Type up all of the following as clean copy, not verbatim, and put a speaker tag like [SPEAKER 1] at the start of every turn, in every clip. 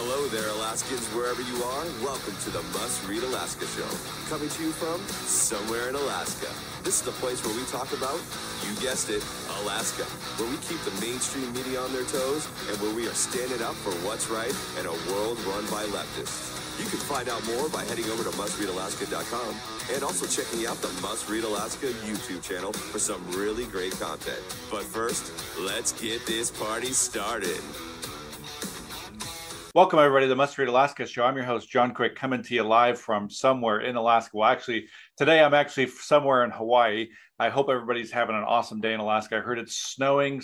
[SPEAKER 1] Hello there, Alaskans, wherever you are. Welcome to the Must Read Alaska Show. Coming to you from somewhere in Alaska. This is the place where we talk about, you guessed it, Alaska. Where we keep the mainstream media on their toes and where we are standing up for what's right in a world run by leftists. You can find out more by heading over to mustreadalaska.com and also checking out the Must Read Alaska YouTube channel for some really great content. But first, let's get this party started.
[SPEAKER 2] Welcome, everybody, to the Must Read Alaska Show. I'm your host, John Quick, coming to you live from somewhere in Alaska. Well, actually, today I'm actually somewhere in Hawaii. I hope everybody's having an awesome day in Alaska. I heard it's snowing.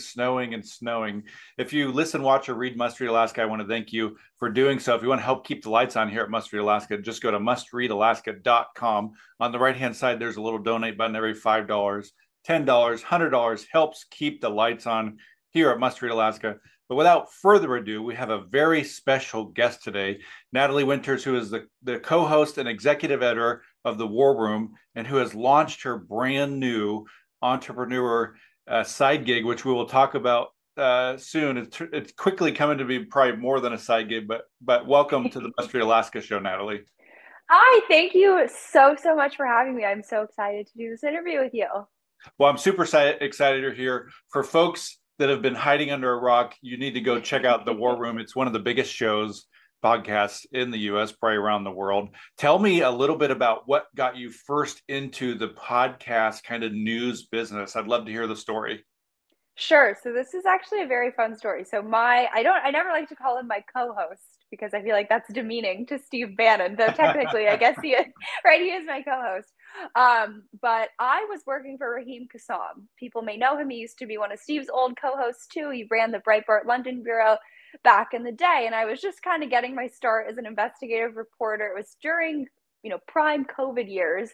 [SPEAKER 2] If you listen, watch, or read Must Read Alaska, I want to thank you for doing so. If you want to help keep the lights on here at Must Read Alaska, just go to mustreadalaska.com. On the right-hand side, there's a little donate button. Every $5, $10, $100 helps keep the lights on here at Must Read Alaska. But without further ado, we have a very special guest today, Natalie Winters, who is the co-host and executive editor of The War Room and who has launched her brand new entrepreneur side gig, which we will talk about soon. It's quickly coming to be probably more than a side gig, but welcome to the Must Read Alaska Show, Natalie.
[SPEAKER 3] Hi, thank you so much for having me. I'm so excited to do this interview with you.
[SPEAKER 2] Well, I'm super excited you're here. For folks that have been hiding under a rock, you need to go check out The War Room. It's one of the biggest shows, podcasts in the U.S., probably around the world. Tell me a little bit about what got you first into the podcast kind of news business. I'd love to hear the story.
[SPEAKER 3] Sure. So this is actually a very fun story. So I never like to call him my co-host because I feel like that's demeaning to Steve Bannon, though technically I guess he is, right? He is my co-host. But I was working for Raheem Kassam. People may know him. He used to be one of Steve's old co-hosts too. He ran the Breitbart London bureau back in the day. And I was just kind of getting my start as an investigative reporter. It was during, prime COVID years.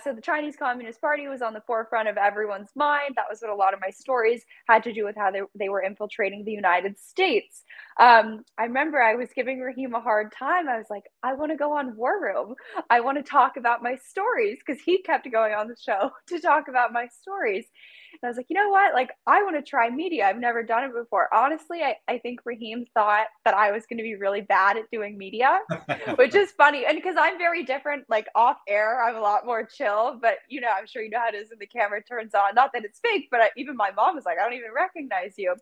[SPEAKER 3] So the Chinese Communist Party was on the forefront of everyone's mind. That was what a lot of my stories had to do with, how they were infiltrating the United States. I remember I was giving Raheem a hard time. I was like, I want to go on War Room. I want to talk about my stories, because he kept going on the show to talk about my stories. And I was like, you know what? Like, I want to try media. I've never done it before. Honestly, I think Raheem thought that I was going to be really bad at doing media, which is funny. And because I'm very different, like off air, I'm a lot more chill. But, I'm sure you know how it is when the camera turns on. Not that it's fake, but even my mom was like, I don't even recognize you.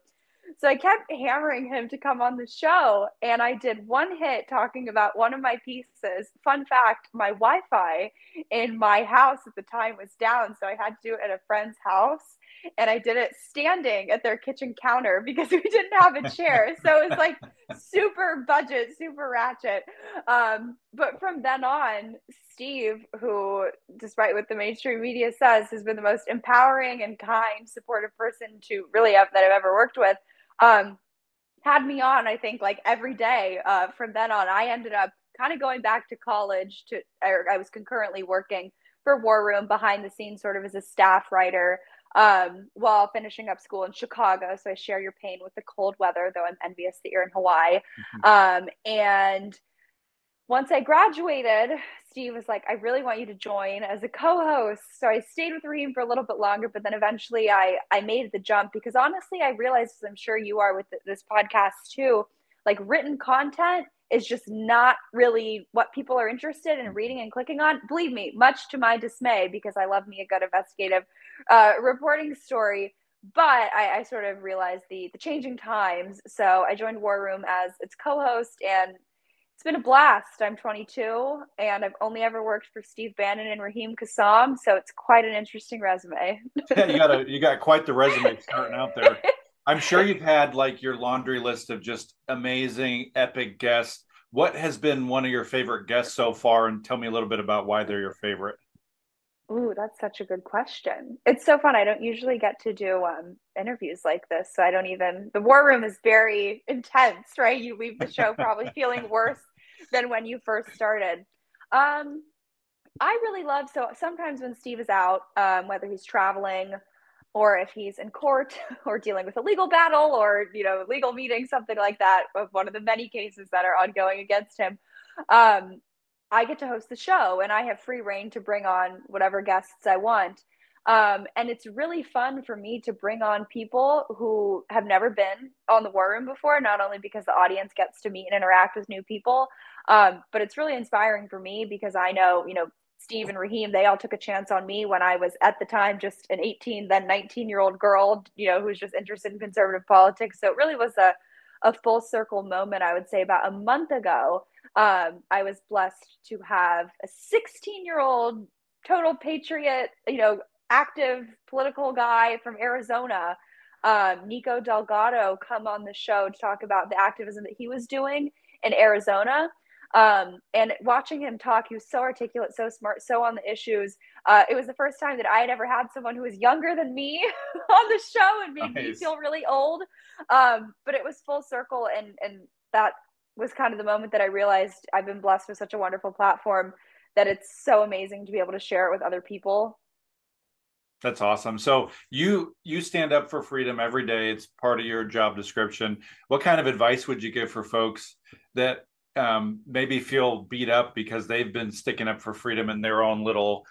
[SPEAKER 3] So I kept hammering him to come on the show, and I did one hit talking about one of my pieces. Fun fact, my Wi-Fi in my house at the time was down, so I had to do it at a friend's house, and I did it standing at their kitchen counter because we didn't have a chair. So it was like super budget, super ratchet. But from then on, Steve, who, despite what the mainstream media says, has been the most empowering and kind, supportive person that I've ever worked with, had me on, I think, like every day. From then on, I ended up kind of going back to college I was concurrently working for War Room behind the scenes, sort of as a staff writer, while finishing up school in Chicago. So I share your pain with the cold weather, though I'm envious that you're in Hawaii. And once I graduated, Steve was like, I really want you to join as a co-host. So I stayed with Raheem for a little bit longer, but then eventually I made the jump, because honestly, I realized, as I'm sure you are with this podcast too, like written content is just not really what people are interested in reading and clicking on. Believe me, much to my dismay, because I love me a good investigative reporting story. But I sort of realized the changing times. So I joined War Room as its co-host, and it's been a blast. I'm 22, and I've only ever worked for Steve Bannon and Raheem Kassam, so it's quite an interesting resume.
[SPEAKER 2] Yeah, you got quite the resume starting out there. I'm sure you've had like your laundry list of just amazing, epic guests. What has been one of your favorite guests so far? And tell me a little bit about why they're your favorite.
[SPEAKER 3] Ooh, that's such a good question. It's so fun. I don't usually get to do interviews like this, so the War Room is very intense, right? You leave the show probably feeling worse than when you first started. I really love, so sometimes when Steve is out, whether he's traveling or if he's in court or dealing with a legal battle or, legal meeting, something like that, of one of the many cases that are ongoing against him, I get to host the show, and I have free reign to bring on whatever guests I want. And it's really fun for me to bring on people who have never been on the War Room before, not only because the audience gets to meet and interact with new people, but it's really inspiring for me because I know, Steve and Raheem, they all took a chance on me when I was at the time just an 18, then 19-year-old girl, who was just interested in conservative politics. So it really was a full circle moment, I would say, about a month ago. I was blessed to have a 16-year-old total patriot, active political guy from Arizona, Nico Delgado, come on the show to talk about the activism that he was doing in Arizona. And watching him talk, he was so articulate, so smart, so on the issues. It was the first time that I had ever had someone who was younger than me on the show and made me feel really old. But it was full circle, and that was kind of the moment that I realized I've been blessed with such a wonderful platform that it's so amazing to be able to share it with other people.
[SPEAKER 2] That's awesome. So you stand up for freedom every day. It's part of your job description. What kind of advice would you give for folks that maybe feel beat up because they've been sticking up for freedom in their own little,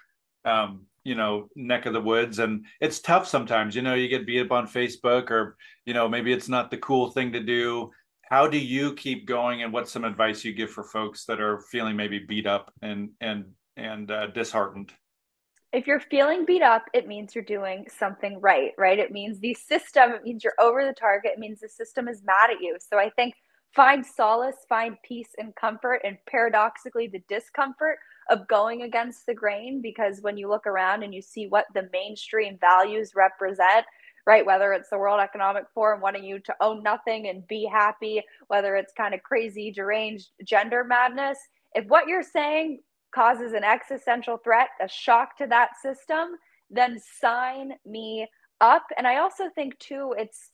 [SPEAKER 2] neck of the woods? And it's tough sometimes, you get beat up on Facebook, or, maybe it's not the cool thing to do. How do you keep going? And what's some advice you give for folks that are feeling maybe beat up and disheartened?
[SPEAKER 3] If you're feeling beat up, it means you're doing something right? It means it means you're over the target. It means the system is mad at you. So I think find solace, find peace and comfort, and paradoxically, the discomfort of going against the grain, because when you look around and you see what the mainstream values represent, right? Whether it's the World Economic Forum wanting you to own nothing and be happy, whether it's kind of crazy, deranged gender madness, if what you're saying causes an existential threat, a shock to that system, then sign me up. And I also think too, it's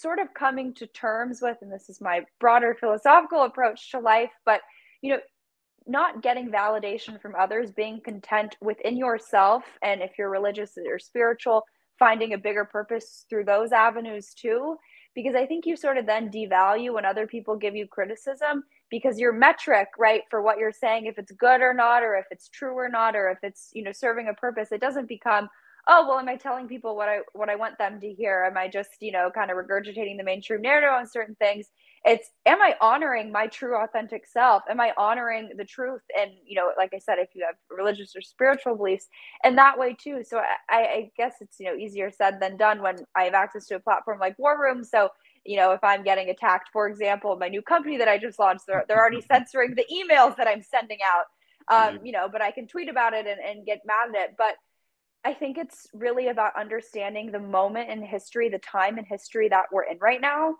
[SPEAKER 3] sort of coming to terms with, and this is my broader philosophical approach to life, but not getting validation from others, being content within yourself. And if you're religious or spiritual, finding a bigger purpose through those avenues too. Because I think you sort of then devalue when other people give you criticism, because your metric, right, for what you're saying, if it's good or not, or if it's true or not, or if it's, serving a purpose, it doesn't become, oh, well, am I telling people what I want them to hear? Am I just, kind of regurgitating the mainstream narrative on certain things? It's, am I honoring my true authentic self? Am I honoring the truth? And, like I said, if you have religious or spiritual beliefs, and that way too. So I guess it's, easier said than done when I have access to a platform like War Room. So, if I'm getting attacked, for example, my new company that I just launched, they're already censoring the emails that I'm sending out, but I can tweet about it and get mad at it. But I think it's really about understanding the moment in history, the time in history that we're in right now.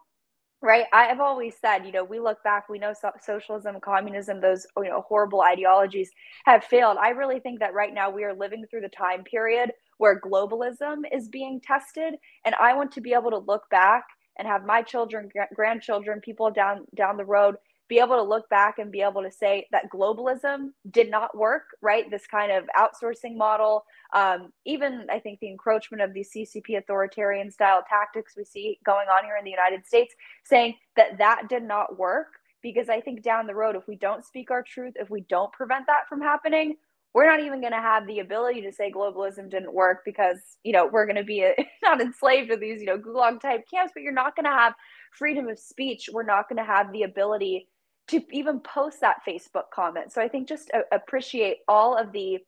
[SPEAKER 3] Right. I've always said, we look back, we know socialism, communism, those, horrible ideologies have failed. I really think that right now we are living through the time period where globalism is being tested. And I want to be able to look back and have my children, grandchildren, people down the road be able to look back and be able to say that globalism did not work, right? This kind of outsourcing model, even I think the encroachment of these CCP authoritarian style tactics we see going on here in the United States, saying that did not work. Because I think down the road, if we don't speak our truth, if we don't prevent that from happening, we're not even going to have the ability to say globalism didn't work, because, we're going to be not enslaved to these, gulag type camps, but you're not going to have freedom of speech. We're not going to have the ability to even post that Facebook comment. So I think just appreciate all of the,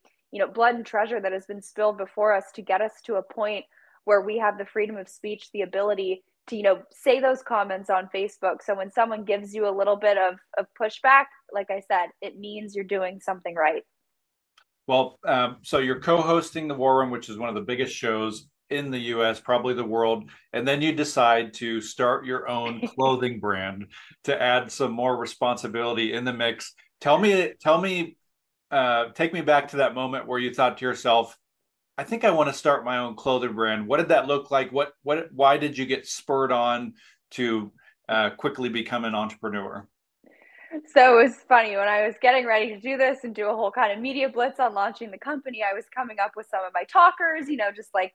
[SPEAKER 3] blood and treasure that has been spilled before us to get us to a point where we have the freedom of speech, the ability to, say those comments on Facebook. So when someone gives you a little bit of pushback, like I said, it means you're doing something right.
[SPEAKER 2] Well, so you're co-hosting the War Room, which is one of the biggest shows in the US, probably the world. And then you decide to start your own clothing brand to add some more responsibility in the mix. Take me back to that moment where you thought to yourself, I think I want to start my own clothing brand. What did that look like? Why did you get spurred on to quickly become an entrepreneur?
[SPEAKER 3] So it was funny when I was getting ready to do this and do a whole kind of media blitz on launching the company. I was coming up with some of my talkers, just like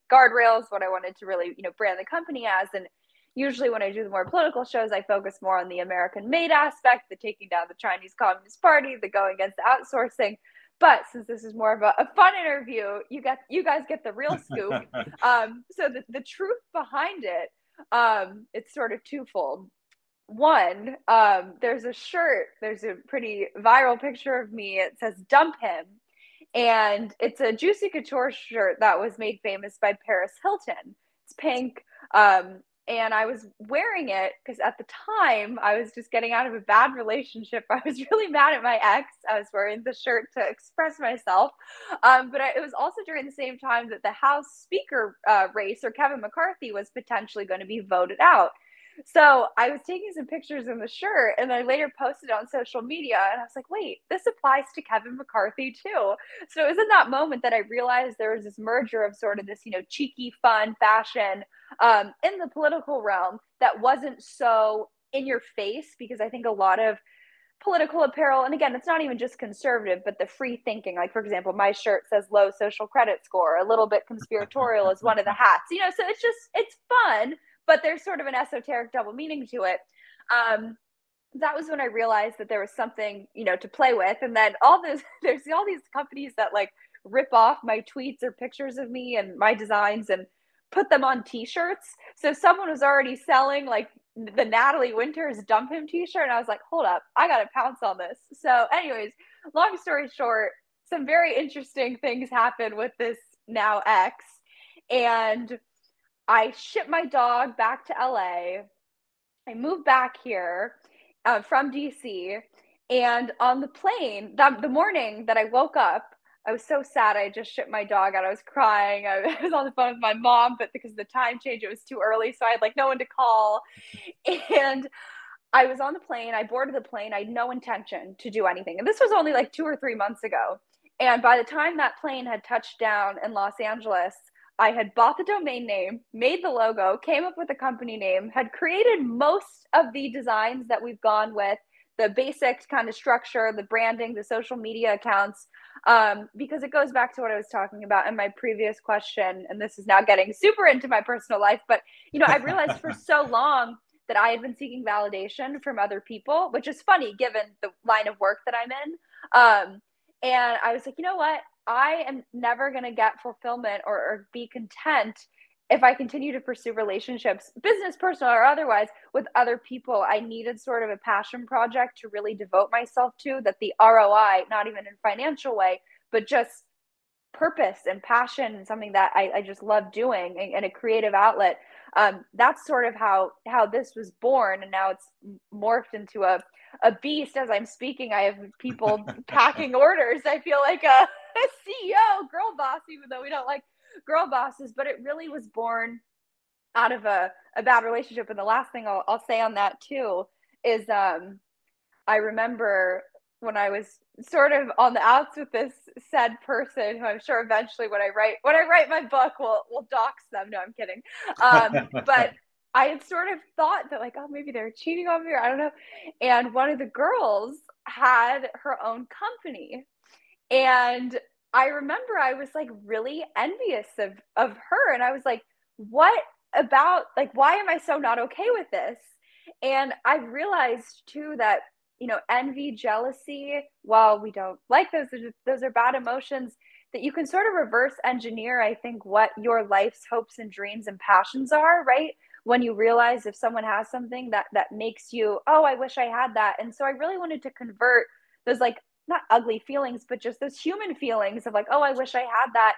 [SPEAKER 3] guardrails, what I wanted to really, brand the company as. And usually when I do the more political shows, I focus more on the American made aspect, the taking down the Chinese Communist Party, the going against the outsourcing. But since this is more of a fun interview, you guys get the real scoop. So the truth behind it, it's sort of twofold. One, there's a shirt, there's a pretty viral picture of me. It says "Dump Him," and it's a Juicy Couture shirt that was made famous by Paris Hilton. It's pink. And I was wearing it because at the time I was just getting out of a bad relationship. I was really mad at my ex. I was wearing the shirt to express myself. It was also during the same time that the House Speaker race, or Kevin McCarthy, was potentially going to be voted out. So I was taking some pictures in the shirt, and I later posted on social media, and I was like, wait, this applies to Kevin McCarthy too. So it was in that moment that I realized there was this merger of sort of this, cheeky, fun fashion in the political realm that wasn't so in your face, because I think a lot of political apparel, and again, it's not even just conservative, but the free thinking, like for example, my shirt says low social credit score, a little bit conspiratorial is one of the hats, so it's fun, but there's sort of an esoteric double meaning to it. That was when I realized that there was something, to play with. And then there's all these companies that like rip off my tweets or pictures of me and my designs and put them on t-shirts. So someone was already selling like the Natalie Winters "Dump Him" t-shirt. And I was like, hold up, I got to pounce on this. So anyways, long story short, some very interesting things happened with this now ex. And I shipped my dog back to LA. I moved back here from DC. And on the plane, the morning that I woke up, I was so sad. I just shipped my dog out. I was crying. I was on the phone with my mom, but because of the time change, it was too early. So I had like no one to call. And I was on the plane. I boarded the plane. I had no intention to do anything. And this was only like 2 or 3 months ago. And by the time that plane had touched down in Los Angeles, I had bought the domain name, made the logo, came up with a company name, had created most of the designs that we've gone with, the basic kind of structure, the branding, the social media accounts, because it goes back to what I was talking about in my previous question. And this is now getting super into my personal life. But, I realized for so long that I had been seeking validation from other people, which is funny given the line of work that I'm in. And I was like, you know what? I am never going to get fulfillment or be content if I continue to pursue relationships, business, personal, or otherwise, with other people. I needed sort of a passion project to really devote myself to, that the ROI, not even in a financial way, but just purpose and passion, and something that I just love doing, and a creative outlet. That's sort of how this was born. And now it's morphed into a beast. As I'm speaking, I have people packing orders. I feel like a CEO, girl boss, even though we don't like girl bosses. But it really was born out of a bad relationship. And the last thing I'll say on that too is I remember when I was sort of on the outs with this said person, who I'm sure eventually when I write my book, we'll dox them. No, I'm kidding. But I had sort of thought that like, oh, maybe they're cheating on me, or I don't know. And one of the girls had her own company. And I remember I was like really envious of her. And I was like, what about, like, why am I so not okay with this? And I realized too that, envy, jealousy, while we don't like those are bad emotions, that you can sort of reverse engineer, I think, what your life's hopes and dreams and passions are, right? When you realize if someone has something that makes you, oh, I wish I had that. And so I really wanted to convert those, like, not ugly feelings, but just those human feelings of like, oh, I wish I had that,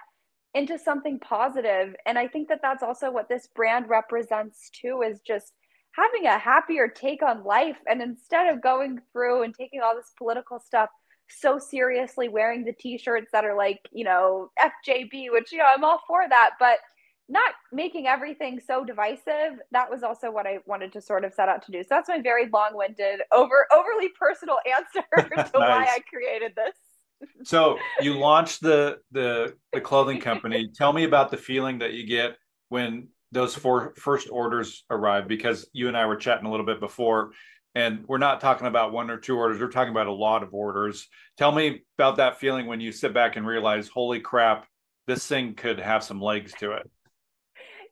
[SPEAKER 3] into something positive. And I think that that's also what this brand represents too, is just having a happier take on life. And instead of going through and taking all this political stuff so seriously, wearing the t-shirts that are like, FJB, which, I'm all for that, but not making everything so divisive. That was also what I wanted to sort of set out to do. So that's my very long-winded, overly personal answer to nice. Why I created this.
[SPEAKER 2] So you launched the clothing company. Tell me about the feeling that you get when those first orders arrive, because you and I were chatting a little bit before, and we're not talking about 1 or 2 orders. We're talking about a lot of orders. Tell me about that feeling when you sit back and realize, holy crap, this thing could have some legs to it.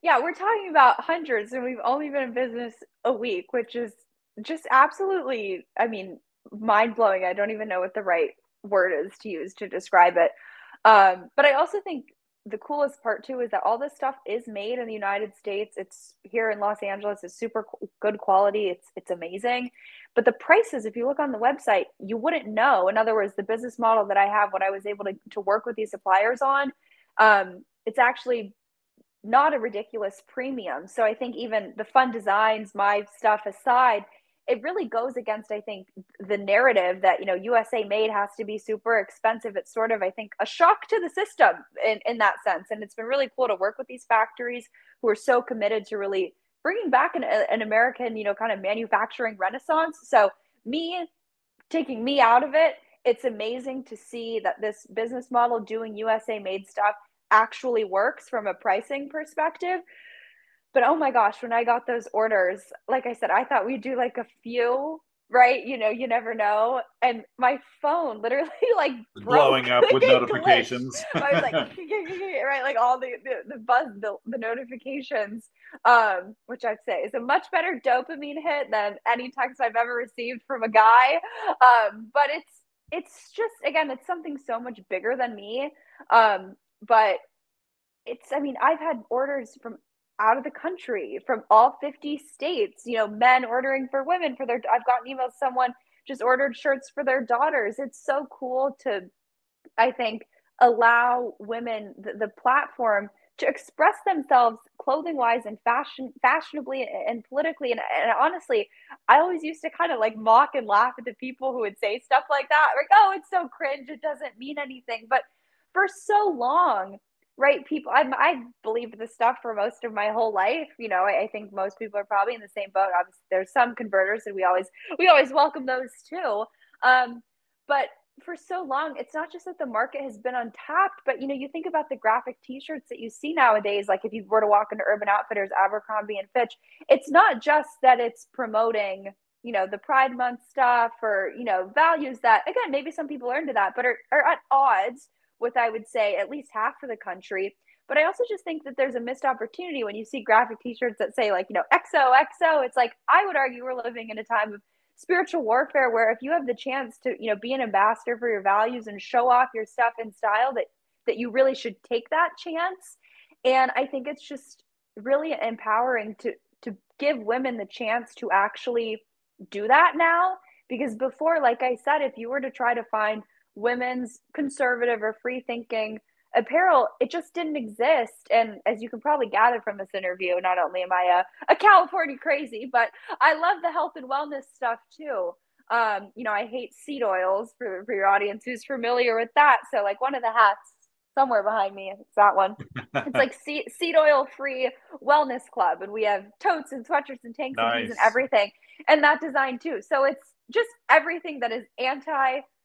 [SPEAKER 3] Yeah, we're talking about hundreds, and we've only been in business a week, which is just absolutely, mind-blowing. I don't even know what the right word is to use to describe it. But I also think the coolest part too is that all this stuff is made in the United States. It's here in Los Angeles. It's super good quality. It's amazing. But the prices, if you look on the website, you wouldn't know. In other words, the business model that I have, what I was able to work with these suppliers on, it's actually not a ridiculous premium. So I think even the fun designs, my stuff aside, it really goes against, I think, the narrative that, USA made has to be super expensive. It's sort of, I think, a shock to the system in that sense. And it's been really cool to work with these factories who are so committed to really bringing back an American, kind of manufacturing renaissance. So taking me out of it, it's amazing to see that this business model doing USA made stuff actually works from a pricing perspective. But oh my gosh, when I got those orders, like I said, I thought we'd do like a few, right? You never know. And my phone literally like
[SPEAKER 2] blowing up with
[SPEAKER 3] it
[SPEAKER 2] notifications.
[SPEAKER 3] I was like, right, like all the buzz, the notifications, which I'd say is a much better dopamine hit than any text I've ever received from a guy. But it's just, again, it's something so much bigger than me. But I've had orders from out of the country, from all 50 states, men ordering for women I've gotten emails, someone just ordered shirts for their daughters. It's so cool to, I think, allow women the platform to express themselves clothing wise and fashionably and politically. And honestly, I always used to kind of like mock and laugh at the people who would say stuff like that. Like, oh, it's so cringe. It doesn't mean anything. But for so long, right, people, I've believed this stuff for most of my whole life. I think most people are probably in the same boat. Obviously, there's some converters, and we always welcome those too. But for so long, it's not just that the market has been untapped, but you think about the graphic T-shirts that you see nowadays. Like if you were to walk into Urban Outfitters, Abercrombie and Fitch, it's not just that it's promoting the Pride Month stuff or values that, again, maybe some people are into that, but are at odds with, I would say, at least half of the country. But I also just think that there's a missed opportunity when you see graphic T-shirts that say like, XOXO. It's like, I would argue we're living in a time of spiritual warfare where if you have the chance to, be an ambassador for your values and show off your stuff in style, that you really should take that chance. And I think it's just really empowering to give women the chance to actually do that now. Because before, like I said, if you were to try to find women's conservative or free thinking apparel, it just didn't exist. And as you can probably gather from this interview, not only am I a California crazy, but I love the health and wellness stuff too. I hate seed oils for your audience who's familiar with that. So like one of the hats somewhere behind me, it's that one. It's like seed oil free wellness club. And we have totes and sweatshirts and tanks and tees and everything. And that design too. So it's just everything that is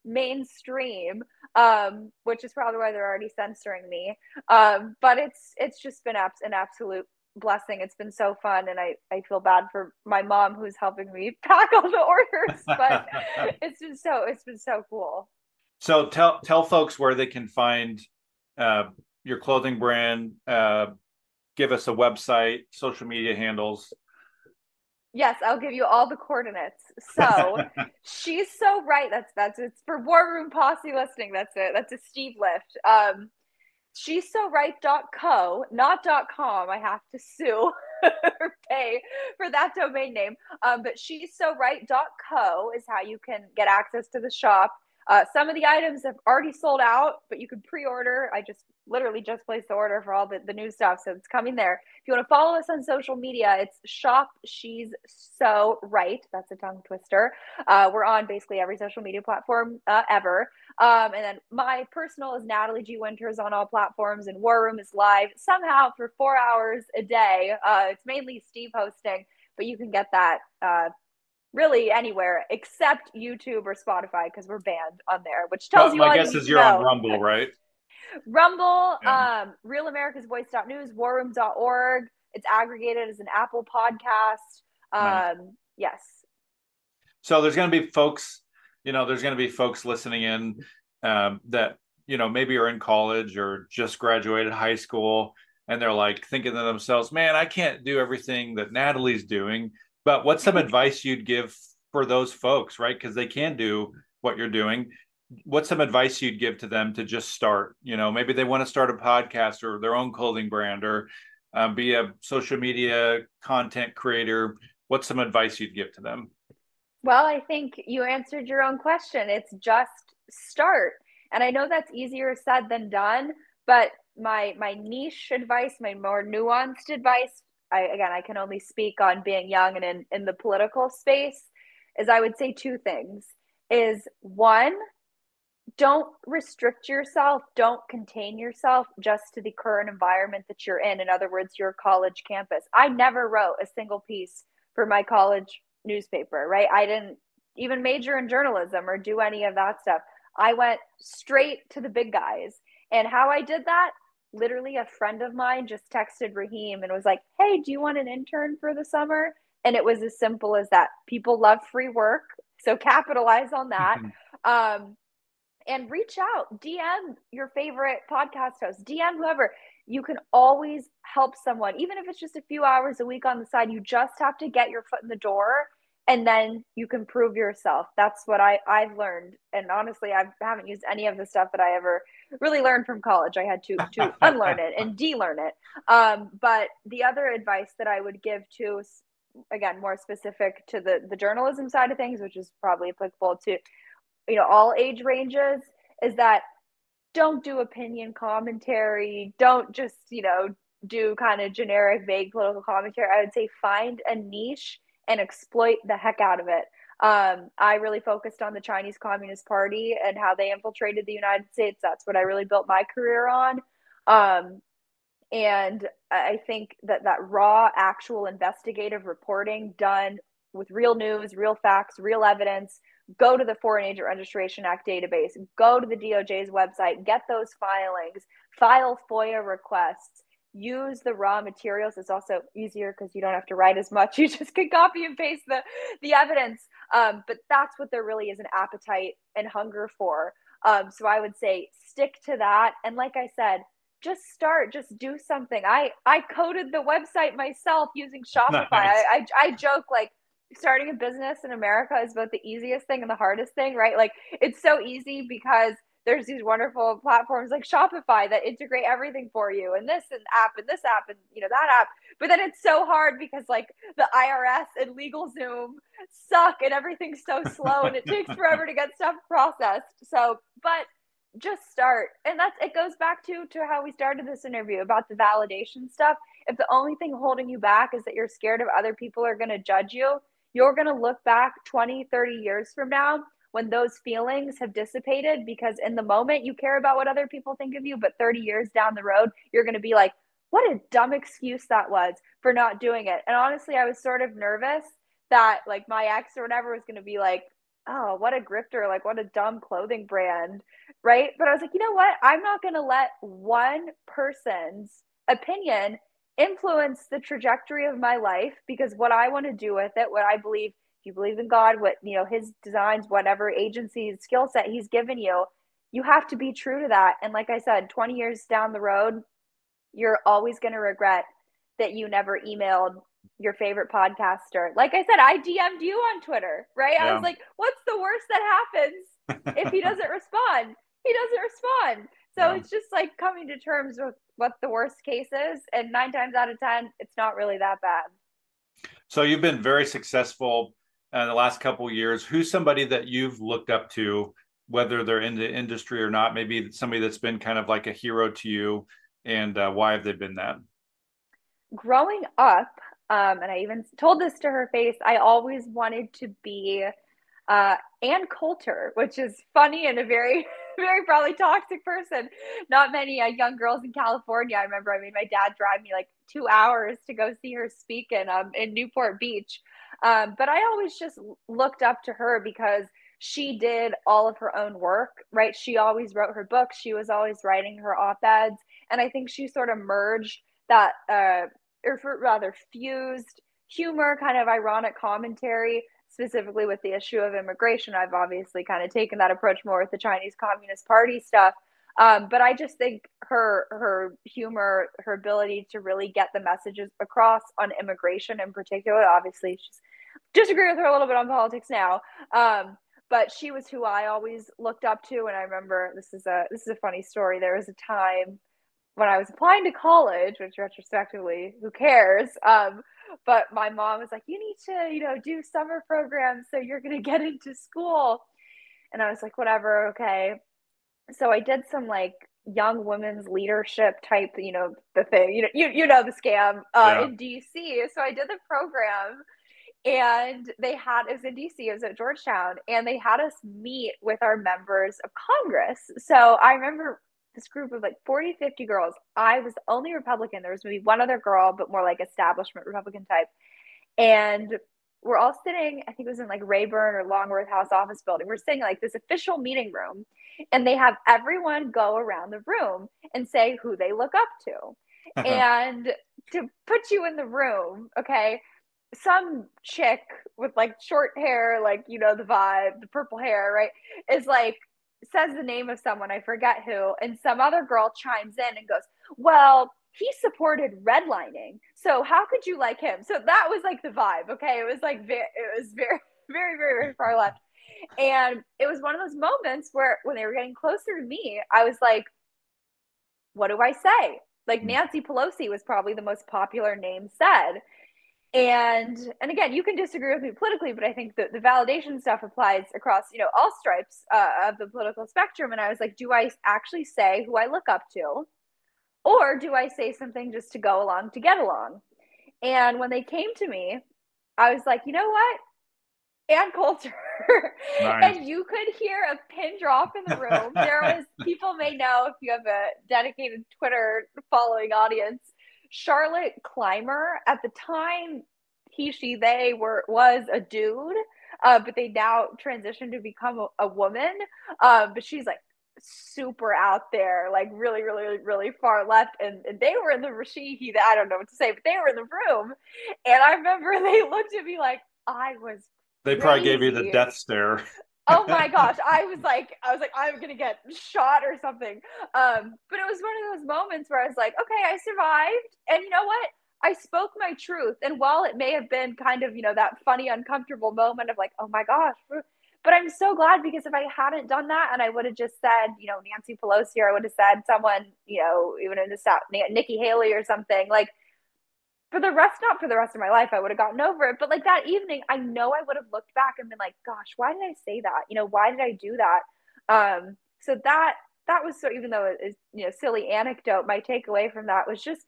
[SPEAKER 3] mainstream, which is probably why they're already censoring me. But it's just been an absolute blessing. It's been so fun, and I feel bad for my mom who's helping me pack all the orders, but it's been so cool.
[SPEAKER 2] So tell folks where they can find your clothing brand. Give us a website, social media handles.
[SPEAKER 3] Yes, I'll give you all the coordinates. So she's so right. That's it's for War Room Posse listening. That's it. That's a Steve lift. She's so right.co, not .com. I have to sue or pay for that domain name. But she's so right.co is how you can get access to the shop. Some of the items have already sold out, but you can pre-order. I literally just placed the order for all the new stuff, so it's coming there. If you want to follow us on social media, it's shop She's So Right. That's a tongue twister. We're on basically every social media platform ever. And then my personal is Natalie G. Winters on all platforms, and War Room is live somehow for 4 hours a day. It's mainly Steve hosting, but you can get that really anywhere except YouTube or Spotify because we're banned on there, which tells you all you need to know. My guess is
[SPEAKER 2] you're on Rumble, right?
[SPEAKER 3] Rumble, realamericasvoice.news, warroom.org. It's aggregated as an Apple podcast. Nice. Yes.
[SPEAKER 2] So there's going to be folks, listening in that, maybe are in college or just graduated high school, and they're like thinking to themselves, man, I can't do everything that Natalie's doing. But what's some advice you'd give for those folks, right? Because they can do what you're doing. what's some advice you'd give to them to just start? Maybe they want to start a podcast or their own clothing brand, or be a social media content creator. What's some advice you'd give to them?
[SPEAKER 3] Well, I think you answered your own question. It's just start. And I know that's easier said than done, but my niche advice, my more nuanced advice, I can only speak on being young and in the political space, is I would say two things. Is one, don't restrict yourself, don't contain yourself just to the current environment that you're in. In other words, your college campus. I never wrote a single piece for my college newspaper, right? I didn't even major in journalism or do any of that stuff. I went straight to the big guys. And how I did that, literally a friend of mine just texted Raheem and was like, hey, do you want an intern for the summer? And it was as simple as that. People love free work, so capitalize on that. And reach out, DM your favorite podcast host, DM whoever. You can always help someone, even if it's just a few hours a week on the side. You just have to get your foot in the door, and then you can prove yourself. That's what I've learned. And honestly, I haven't used any of the stuff that I ever really learned from college. I had to unlearn it and de-learn it. But the other advice that I would give to, again, more specific to the journalism side of things, which is probably applicable to all age ranges, is that don't do opinion commentary. Don't just do kind of generic vague political commentary. I would say find a niche and exploit the heck out of it. I really focused on the Chinese Communist Party and how they infiltrated the United States. That's what I really built my career on. And I think that raw, actual investigative reporting done with real news, real facts, real evidence. Go to the Foreign Agent Registration Act database, go to the DOJ's website, get those filings, file FOIA requests, use the raw materials. It's also easier because you don't have to write as much. You just can copy and paste the evidence. But that's what there really is an appetite and hunger for. So I would say stick to that. And like I said, just start, just do something. I coded the website myself using Shopify. Nice. I joke, like, starting a business in America is both the easiest thing and the hardest thing, right? Like, it's so easy because there's these wonderful platforms like Shopify that integrate everything for you, and this app and that app. But then it's so hard because like the IRS and LegalZoom suck and everything's so slow and it takes forever to get stuff processed. So, but just start. And it goes back to how we started this interview about the validation stuff. If the only thing holding you back is that you're scared of other people are going to judge you, you're going to look back 20, 30 years from now when those feelings have dissipated, because in the moment you care about what other people think of you, but 30 years down the road, you're going to be like, what a dumb excuse that was for not doing it. And honestly, I was sort of nervous that like my ex or whatever was going to be like, oh, what a grifter, like what a dumb clothing brand, right? But I was like, you know what? I'm not going to let one person's opinion influence the trajectory of my life, because what I want to do with it, what I believe, if you believe in God, what his designs, whatever agency skill set he's given you, you have to be true to that. And like I said, 20 years down the road, you're always going to regret that you never emailed your favorite podcaster. Like I said, I DM'd you on Twitter, right? Yeah. I was like, what's the worst that happens if he doesn't respond? He doesn't respond. So yeah. It's just like coming to terms with what the worst case is. And 9 times out of 10, it's not really that bad.
[SPEAKER 2] So you've been very successful in the last couple of years. Who's somebody that you've looked up to, whether they're in the industry or not? Maybe somebody that's been kind of like a hero to you, and why have they been that?
[SPEAKER 3] Growing up, and I even told this to her face, I always wanted to be Ann Coulter, which is funny and a very, very probably toxic person. Not many young girls in California. I remember I made my dad drive me like 2 hours to go see her speak in Newport Beach. But I always just looked up to her because she did all of her own work, right? She always wrote her books. She was always writing her op-eds. And I think she sort of merged that, or rather fused humor, kind of ironic commentary, specifically with the issue of immigration. I've obviously kind of taken that approach more with the Chinese Communist Party stuff. But I just think her humor, her ability to really get the messages across on immigration in particular, obviously she's disagree with her a little bit on politics now. but she was who I always looked up to. And I remember, this is a funny story. There was a time when I was applying to college, which retrospectively, who cares? But my mom was like, you need to, do summer programs so you're going to get into school. And I was like, whatever, okay. So I did some like young women's leadership type, the thing, the scam
[SPEAKER 2] Yeah.
[SPEAKER 3] in DC. So I did the program, and it was in DC, it was at Georgetown, and they had us meet with our members of Congress. So I remember this group of like 40, 50 girls. I was the only Republican. There was maybe one other girl, but more like establishment Republican type. And we're all sitting, I think it was in like Rayburn or Longworth House office building. We're sitting in like this official meeting room, and they have everyone go around the room and say who they look up to. And to put you in the room, okay, some chick with like short hair, like, the vibe, the purple hair, right, is like, says the name of someone, I forget who, and some other girl chimes in and goes, well, he supported redlining, so how could you like him? So that was like the vibe, okay? It was like very, very, very, very far left. And it was one of those moments where when they were getting closer to me, I was like, what do I say? Like, Nancy Pelosi was probably the most popular name said. And again, you can disagree with me politically, but I think that the validation stuff applies across, all stripes of the political spectrum. And I was like, do I actually say who I look up to? Or do I say something just to go along to get along? And when they came to me, I was like, you know what? Ann Coulter.
[SPEAKER 2] Nice.
[SPEAKER 3] And you could hear a pin drop in the room. There was, people may know if you have a dedicated Twitter following audience, Charlotte Clymer. At the time, he, she, they was a dude, but they now transitioned to become a woman. But she's like super out there, like really, really, really far left. And they were in the I don't know what to say, but they were in the room. And I remember they looked at me like I was
[SPEAKER 2] They probably gave you the death stare.
[SPEAKER 3] Oh my gosh. I was like, I'm going to get shot or something. But it was one of those moments where I was like, okay, I survived. And you know what? I spoke my truth. And while it may have been kind of, that funny, uncomfortable moment of like, oh my gosh, but I'm so glad, because if I hadn't done that and I would have just said, Nancy Pelosi, or I would have said someone, even in the South, Nikki Haley or something, like, not for the rest of my life, I would have gotten over it. But like that evening, I know I would have looked back and been like, gosh, why did I say that? Why did I do that? So that was, so even though it's, silly anecdote, my takeaway from that was just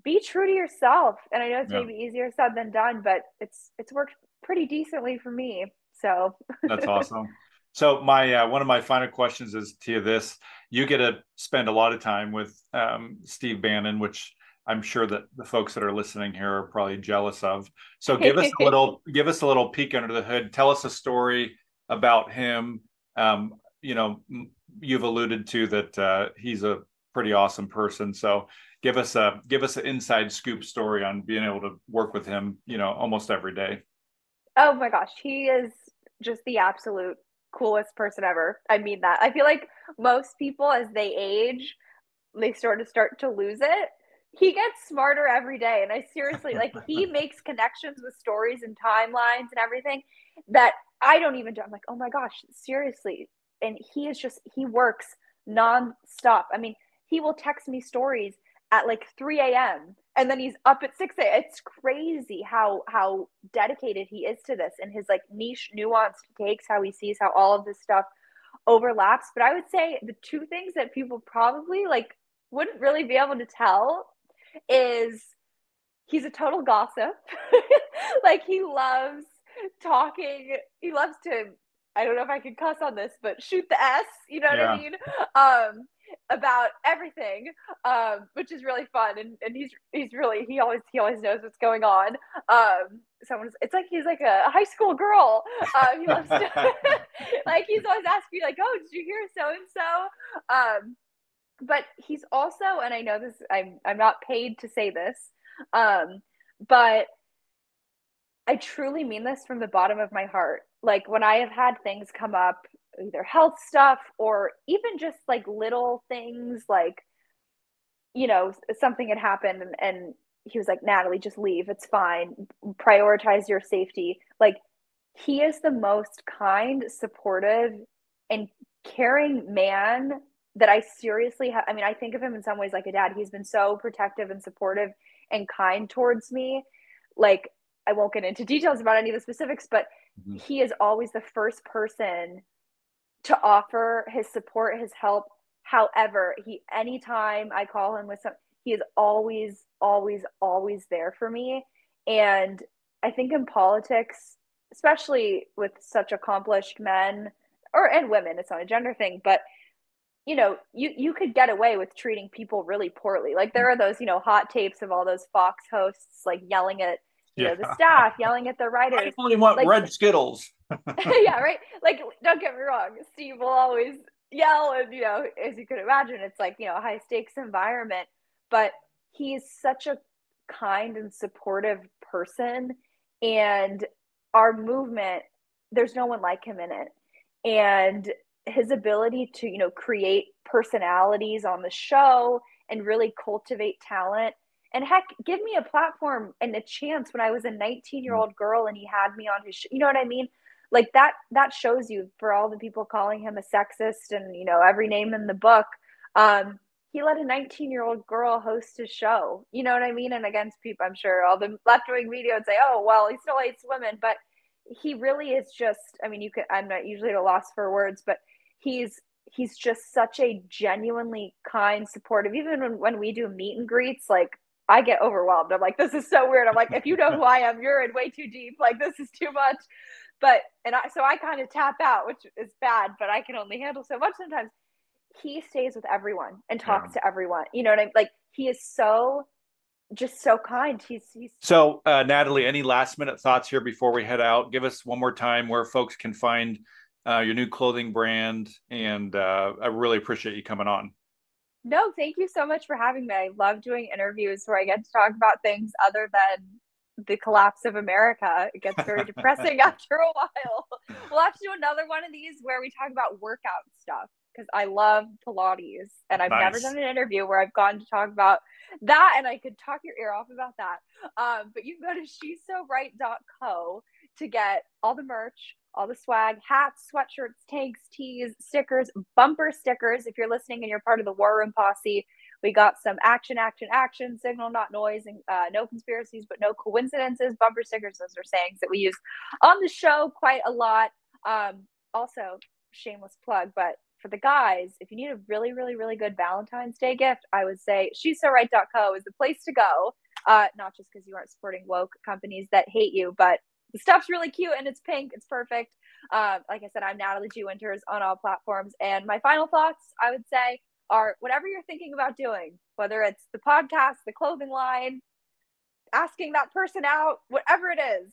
[SPEAKER 3] be true to yourself. And I know it's maybe easier said than done, but it's worked pretty decently for me. So
[SPEAKER 2] That's awesome. So my one of my final questions is to you this: you get to spend a lot of time with Steve Bannon, which I'm sure that the folks that are listening here are probably jealous of. So give us a little peek under the hood. Tell us a story about him. You've alluded to that he's a pretty awesome person. So give us an inside scoop story on being able to work with him, almost every day.
[SPEAKER 3] Oh my gosh, he is just the absolute coolest person ever. I mean that. I feel like most people, as they age, they sort of start to lose it. He gets smarter every day. And I seriously, like, he makes connections with stories and timelines and everything that I don't even do. I'm like, oh my gosh, seriously. And he works nonstop. I mean, he will text me stories at like 3 a.m. and then he's up at 6 a.m. It's crazy how dedicated he is to this, and his like niche, nuanced takes, how he sees how all of this stuff overlaps. But I would say the two things that people probably like wouldn't really be able to tell is he's a total gossip. Like, he loves talking. He loves to, I don't know if I can cuss on this, but shoot the S, you know what I mean? About everything, which is really fun. And he's really, he always knows what's going on. It's like he's like a high school girl. He loves to, like, he's always asking me like, oh, did you hear so and so? But he's also, and I know this, I'm not paid to say this, but I truly mean this from the bottom of my heart. Like, when I have had things come up, either health stuff or even just like little things, like, something had happened, and he was like, Natalie, just leave. It's fine. Prioritize your safety. Like, he is the most kind, supportive, and caring man that I seriously have. I mean, I think of him in some ways like a dad. He's been so protective and supportive and kind towards me. Like, I won't get into details about any of the specifics, but he is always the first person to offer his support, his help. However, anytime I call him with he is always, always, always there for me. And I think in politics, especially with such accomplished men and women, it's not a gender thing, but you could get away with treating people really poorly. Like, there are those, hot tapes of all those Fox hosts, like, yelling at, the staff, yelling at the writers.
[SPEAKER 2] I only want
[SPEAKER 3] like,
[SPEAKER 2] red Skittles.
[SPEAKER 3] Yeah, right. Like, don't get me wrong, Steve will always yell, and as you could imagine, it's like, a high stakes environment, but he's such a kind and supportive person, and our movement, there's no one like him in it. And his ability to create personalities on the show and really cultivate talent, and heck, give me a platform and a chance when I was a 19-year-old girl and he had me on his show. You know what I mean? Like, that shows you, for all the people calling him a sexist and every name in the book, he let a 19-year-old girl host his show. You know what I mean? And against people, I'm sure all the left-wing media would say, oh, well, he still hates women, but he really is just, I mean, I'm not usually at a loss for words, but he's just such a genuinely kind, supportive, even when we do meet and greets, like, I get overwhelmed. I'm like, this is so weird. I'm like, if you know who I am, you're in way too deep. Like, this is too much. But, so I kind of tap out, which is bad, but I can only handle so much sometimes. He stays with everyone and talks to everyone. You know what I mean? Like, he is just so kind. He's
[SPEAKER 2] So, Natalie, any last minute thoughts here before we head out? Give us one more time where folks can find your new clothing brand. And I really appreciate you coming on.
[SPEAKER 3] No, thank you so much for having me. I love doing interviews where I get to talk about things other than the collapse of America. It gets very depressing after a while. We'll have to do another one of these where we talk about workout stuff, because I love Pilates, and I've never done an interview where I've gone to talk about that, and I could talk your ear off about that. But you can go to she'ssoright.co to get all the merch, all the swag, hats, sweatshirts, tanks, tees, stickers, bumper stickers. If you're listening and you're part of the War Room Posse, we got some action, signal, not noise, and no conspiracies, but no coincidences. Bumper stickers, those are sayings that we use on the show quite a lot. Also, shameless plug, but for the guys, if you need a really, really, really good Valentine's Day gift, I would say she'ssoright.co is the place to go. Not just because you aren't supporting woke companies that hate you, but the stuff's really cute and it's pink. It's perfect. Like I said, I'm Natalie G. Winters on all platforms. And my final thoughts, I would say, are whatever you're thinking about doing, whether it's the podcast, the clothing line, asking that person out, whatever it is,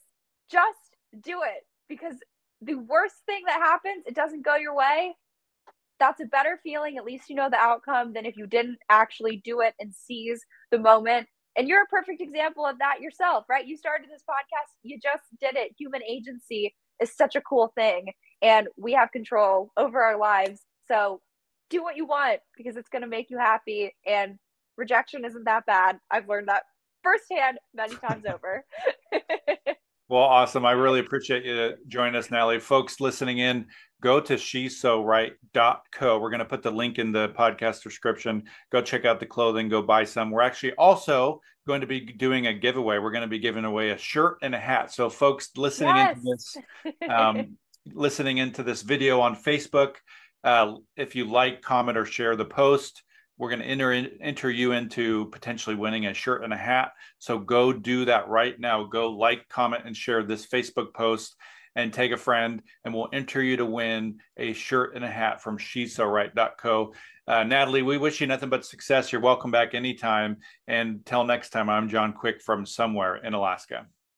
[SPEAKER 3] just do it. Because the worst thing that happens, it doesn't go your way. That's a better feeling. At least you know the outcome than if you didn't actually do it and seize the moment. And you're a perfect example of that yourself, right? You started this podcast, you just did it. Human agency is such a cool thing, and we have control over our lives. So do what you want, because it's going to make you happy, and rejection isn't that bad. I've learned that firsthand many times over.
[SPEAKER 2] Well, awesome. I really appreciate you joining us, Natalie. Folks listening in, go to she'ssoright.co. We're going to put the link in the podcast description. Go check out the clothing, go buy some. We're actually also going to be doing a giveaway. We're going to be giving away a shirt and a hat. So folks listening into this video on Facebook, if you like, comment, or share the post, we're going to enter you into potentially winning a shirt and a hat. So go do that right now. Go like, comment, and share this Facebook post, and take a friend, and we'll enter you to win a shirt and a hat from she'ssoright.co. Natalie, we wish you nothing but success. You're welcome back anytime. And till next time, I'm John Quick from somewhere in Alaska.